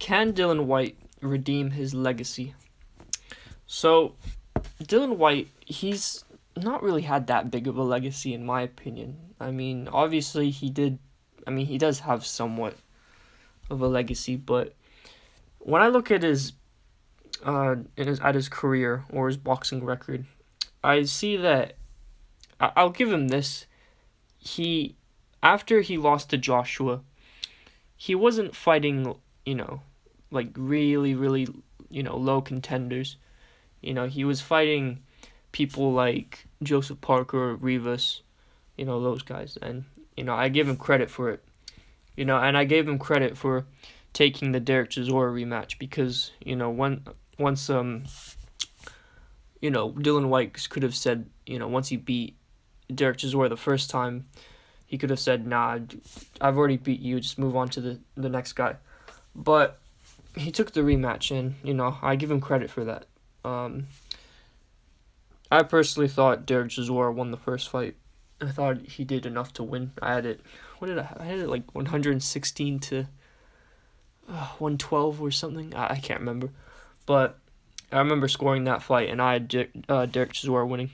can Dillian Whyte redeem his legacy? So, Dillian Whyte, he's not really had that big of a legacy in my opinion. I mean, obviously he does have somewhat of a legacy, but when I look at his career or his boxing record, I see that I'll give him this. He After he lost to Joshua, he wasn't fighting, like really, really, low contenders. He was fighting people like Joseph Parker, Rivas, those guys. And, I give him credit for it. And I gave him credit for taking the Derek Chisora rematch because, once, Dillian Whyte could have said, once he beat Derek Chisora the first time, he could have said, nah, I've already beat you, just move on to the next guy. But he took the rematch, and, I give him credit for that. I personally thought Derek Chisora won the first fight. I thought he did enough to win. I had it, what did I have? I had it like 116 to 112 or something. I can't remember. But I remember scoring that fight, and I had Derek Chisora winning.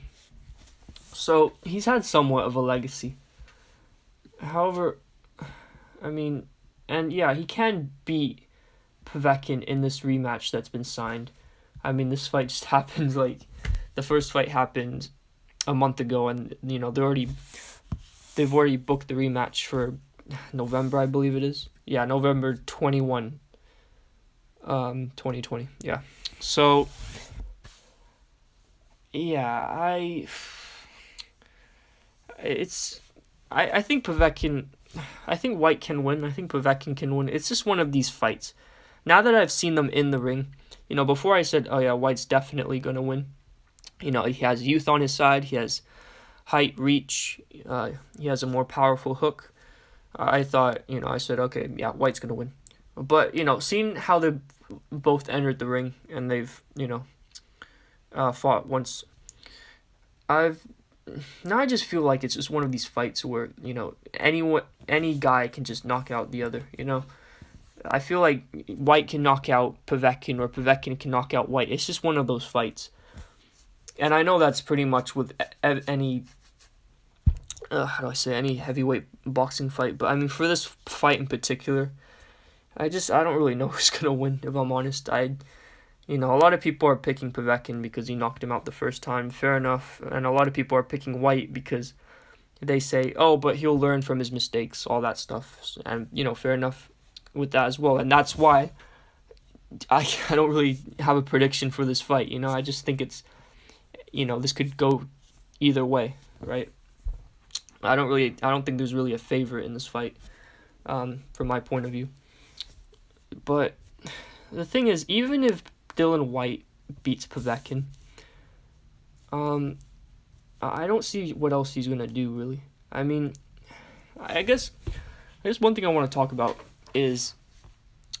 So he's had somewhat of a legacy. However, he can beat Povetkin in this rematch that's been signed. This fight just happened the first fight happened a month ago, and they've already booked the rematch for November, I believe it is. Yeah, November 21, 2020. Yeah. So yeah, I think Whyte can win. I think Povetkin can win. It's just one of these fights. Now that I've seen them in the ring, before I said, oh yeah, Whyte's definitely going to win. He has youth on his side. He has height, reach. He has a more powerful hook. I thought, I said, okay, yeah, Whyte's going to win. But, seeing how they both entered the ring and they've, fought once, I just feel like it's just one of these fights where, any guy can just knock out the other, I feel like Whyte can knock out Povetkin or Povetkin can knock out Whyte. It's just one of those fights. And I know that's pretty much with any, any heavyweight boxing fight. But, for this fight in particular, I don't really know who's going to win, if I'm honest. A lot of people are picking Povetkin because he knocked him out the first time. Fair enough. And a lot of people are picking Whyte because they say, oh, but he'll learn from his mistakes, all that stuff. And, fair enough with that as well. And that's why I don't really have a prediction for this fight. I just think it's, this could go either way, right? I don't think there's really a favorite in this fight, from my point of view. But the thing is, even if Dillian Whyte beats Povetkin, I don't see what else he's gonna do, really. I guess one thing I want to talk about is,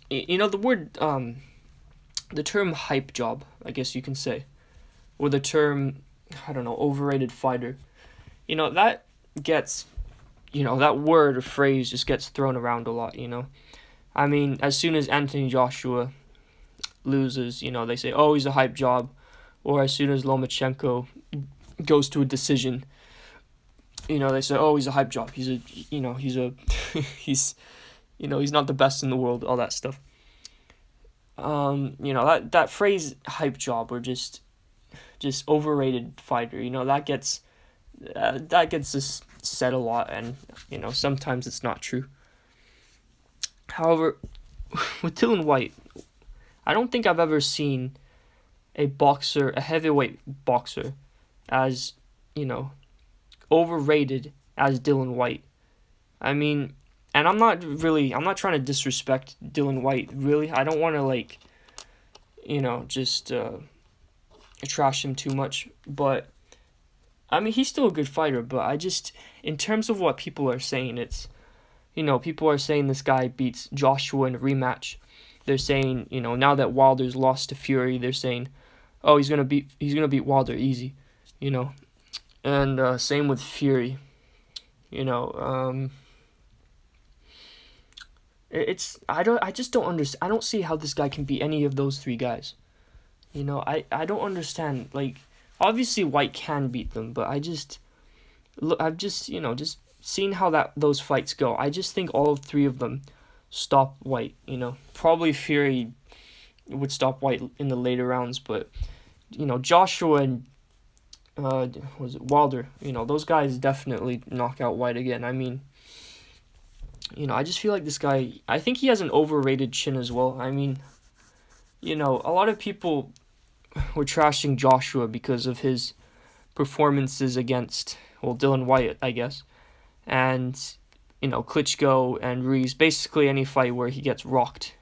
the word, the term hype job, I guess you can say, or the term, overrated fighter. That gets, that word or phrase just gets thrown around a lot, as soon as Anthony Joshua loses, they say, oh, he's a hype job. Or as soon as Lomachenko goes to a decision, they say, oh, he's a hype job. He's not the best in the world, all that stuff. That phrase hype job or just overrated fighter, that gets just said a lot, and, sometimes it's not true. However, with Dillian Whyte, I don't think I've ever seen a heavyweight boxer, as, overrated as Dillian Whyte. And I'm not trying to disrespect Dillian Whyte, really. I don't want to, just trash him too much. But, he's still a good fighter, but in terms of what people are saying, it's, people are saying this guy beats Joshua in a rematch. They're saying, now that Wilder's lost to Fury, they're saying, oh, he's gonna beat Wilder easy, and same with Fury, I just don't understand. I don't see how this guy can beat any of those three guys. I don't understand. Like, obviously White can beat them, but I've just just seen how those fights go. I just think all three of them stop White. Probably Fury would stop White in the later rounds, but Joshua and was it Wilder? Those guys definitely knock out White again. I mean, I just feel like this guy. I think he has an overrated chin as well. I mean, a lot of people were trashing Joshua because of his performances against Dillian Whyte, I guess, and Klitschko and Ruiz. Basically, any fight where he gets rocked.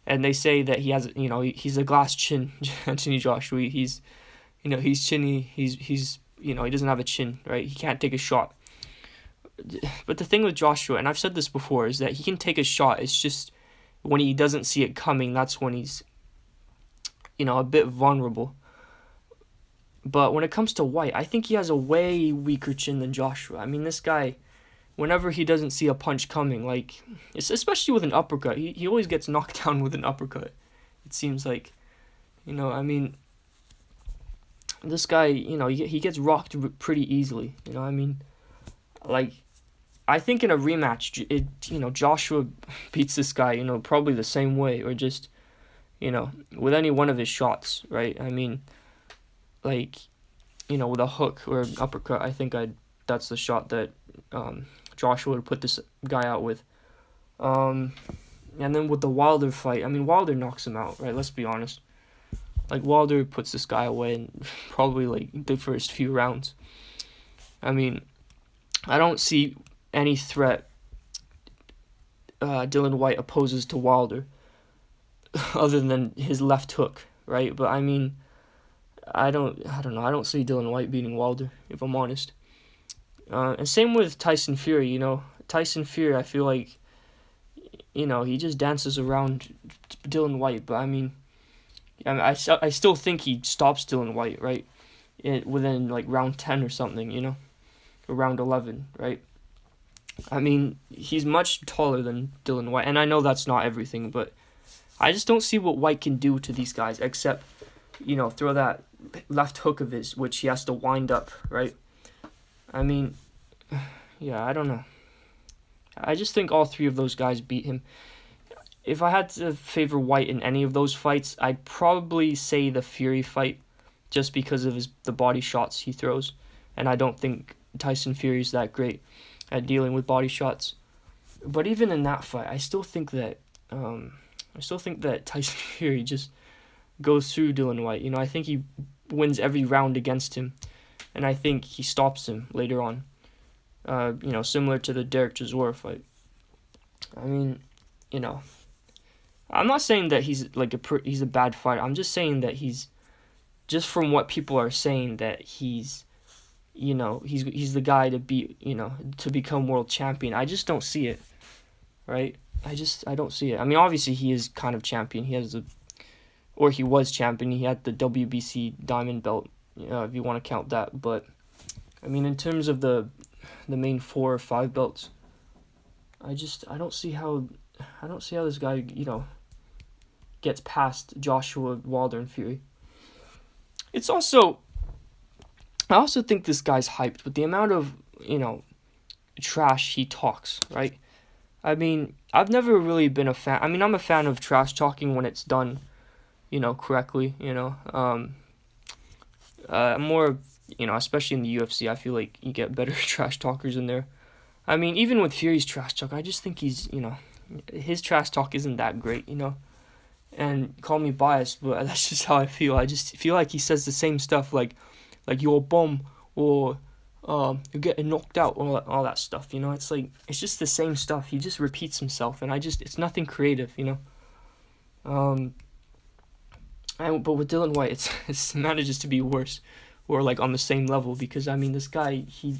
And they say that he has, he's a glass chin, Anthony Joshua. He's chinny. He's he doesn't have a chin, right? He can't take a shot. But the thing with Joshua, and I've said this before, is that he can take a shot. It's just when he doesn't see it coming, that's when he's, a bit vulnerable. But when it comes to White, I think he has a way weaker chin than Joshua. I mean, this guy, whenever he doesn't see a punch coming, like, especially with an uppercut, he always gets knocked down with an uppercut. It seems like, I mean, this guy, he gets rocked pretty easily. I mean, like, I think in a rematch, Joshua beats this guy, probably the same way, or just, with any one of his shots, right? I mean, like, with a hook or an uppercut, I think that's the shot that Joshua would put this guy out with. And then with the Wilder fight, I mean, Wilder knocks him out, right? Let's be honest. Like, Wilder puts this guy away in probably, like, the first few rounds. I mean, I don't see any threat Dillian Whyte opposes to Wilder other than his left hook, right? But, I mean, I don't know. I don't see Dillian Whyte beating Wilder, if I'm honest. And same with Tyson Fury, Tyson Fury, I feel like, he just dances around Dillian Whyte. But, I still think he stops Dillian Whyte, right? Within, like, round 10 or something, or round 11, right? I mean, he's much taller than Dillian Whyte. And I know that's not everything, but I just don't see what Whyte can do to these guys except, throw that left hook of his, which he has to wind up, right? I mean, yeah, I don't know. I just think all three of those guys beat him. If I had to favor Whyte in any of those fights, I'd probably say the Fury fight, just because of the body shots he throws. And I don't think Tyson Fury's that great at dealing with body shots. But even in that fight, I still think that Tyson Fury just goes through Dillian Whyte. I think he wins every round against him, and I think he stops him later on. Similar to the Derek Chisora fight. I mean, I'm not saying that he's like he's a bad fighter. I'm just saying that he's, just from what people are saying, that he's the guy to beat, to become world champion. I just don't see it, right? I don't see it. I mean, obviously he is kind of champion. He was champion. He had the WBC diamond belt, if you want to count that. But I mean, in terms of the main 4 or 5 belts, I don't see how this guy, gets past Joshua, Wilder, and Fury. It's also, I also think this guy's hyped with the amount of, trash he talks, right? I mean, I've never really been a fan. I mean, I'm a fan of trash talking when it's done, correctly, more, especially in the UFC, I feel like you get better trash talkers in there. I mean, even with Fury's trash talk, I just think he's, his trash talk isn't that great, And call me biased, but that's just how I feel. I just feel like he says the same stuff, like you're a bum, or you're getting knocked out, all that stuff. It's like, it's just the same stuff. He just repeats himself, and it's nothing creative. But with Dillian Whyte, it manages to be worse, or like on the same level, because I mean, this guy, he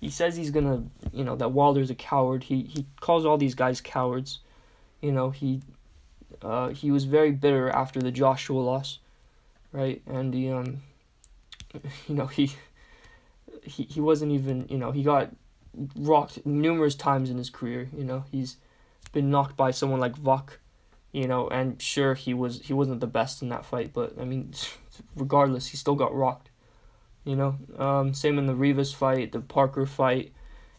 says he's gonna, that Wilder's a coward. He calls all these guys cowards. He was very bitter after the Joshua loss, right? And he wasn't even, he got rocked numerous times in his career. He's been knocked by someone like Vuk, you know, and sure he wasn't the best in that fight, but I mean, regardless, he still got rocked, you know. Same in the Rivas fight, the Parker fight,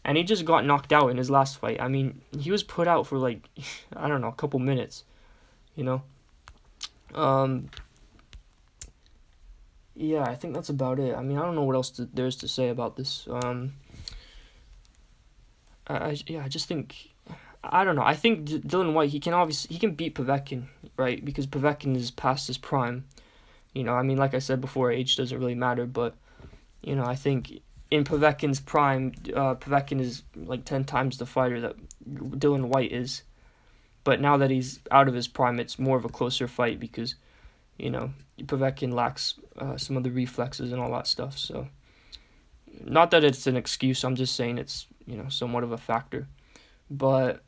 and he just got knocked out in his last fight. I mean, he was put out for like, I don't know, a couple minutes, you know. Yeah, I think that's about it. I mean, I don't know what else there's to say about this. I just think, I don't know. I think Dillian Whyte, he can beat Povetkin, right? Because Povetkin is past his prime. You know, I mean, like I said before, age doesn't really matter, but you know, I think in Povetkin's prime, Povetkin is like 10 times the fighter that Dillian Whyte is. But now that he's out of his prime, it's more of a closer fight because, you know, Povetkin lacks some of the reflexes and all that stuff. So, not that it's an excuse. I'm just saying it's, you know, somewhat of a factor. But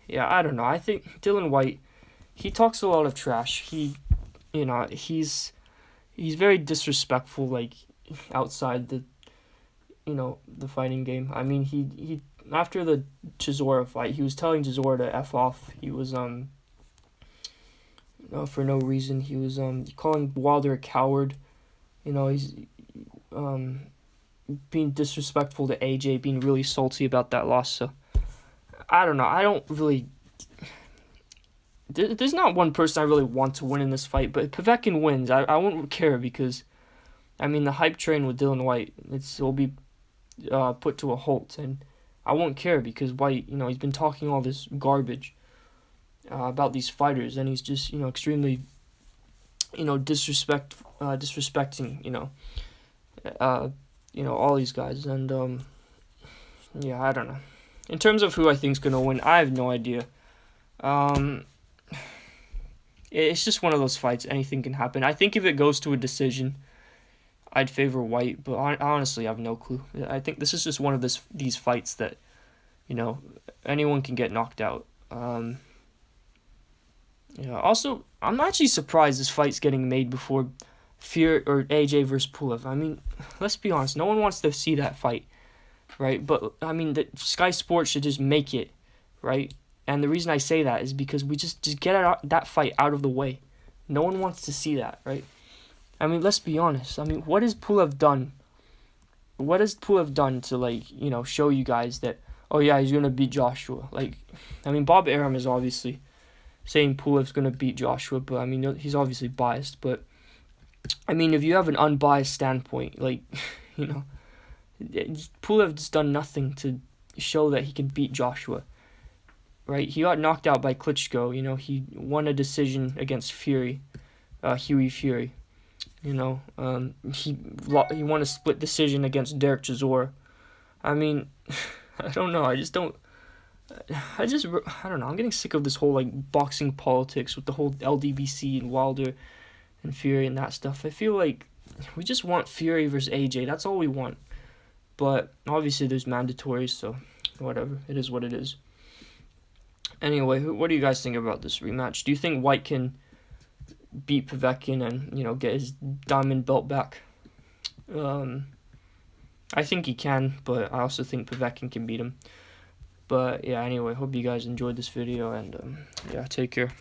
yeah, I don't know. I think Dillian Whyte, he talks a lot of trash. You know, he's very disrespectful, like outside the, you know, the fighting game. I mean, he after the Chisora fight, he was telling Chisora to F off. He was for no reason. He was calling Wilder a coward. You know, he's being disrespectful to AJ, being really salty about that loss. So I don't know. I don't really. There's not one person I really want to win in this fight, but if Povetkin wins, I won't care because, I mean, the hype train with Dillian Whyte, will be put to a halt, and I won't care because Whyte, you know, he's been talking all this garbage about these fighters, and he's just, you know, extremely, you know, disrespecting, you know, all these guys, and yeah, I don't know. In terms of who I think's gonna win, I have no idea. It's just one of those fights. Anything can happen. I think if it goes to a decision, I'd favor Whyte, but I honestly have no clue. I think this is just one of these fights that, you know, anyone can get knocked out. Yeah. Also, I'm actually surprised this fight's getting made before Fury or AJ versus Pulev. I mean, let's be honest. No one wants to see that fight, right? But I mean, the Sky Sports should just make it, right? And the reason I say that is because we just get that fight out of the way. No one wants to see that, right? I mean, let's be honest. I mean, what has Pulev done? What has Pulev done to, like, you know, show you guys that, oh yeah, he's gonna beat Joshua? Like, I mean, Bob Arum is obviously saying Pulev's gonna beat Joshua, but I mean, he's obviously biased. But I mean, if you have an unbiased standpoint, like, you know, Pulev's done nothing to show that he can beat Joshua. Right, he got knocked out by Klitschko. You know, he won a decision against Fury, Huey Fury. You know, he won a split decision against Derek Chisora. I mean, I don't know. I don't know. I'm getting sick of this whole like boxing politics with the whole LDBC and Wilder and Fury and that stuff. I feel like we just want Fury versus AJ. That's all we want. But obviously, there's mandatories, so whatever. It is what it is. Anyway, what do you guys think about this rematch? Do you think Whyte can beat Povetkin and, you know, get his diamond belt back? I think he can, but I also think Povetkin can beat him. But yeah, anyway, hope you guys enjoyed this video, and yeah, take care.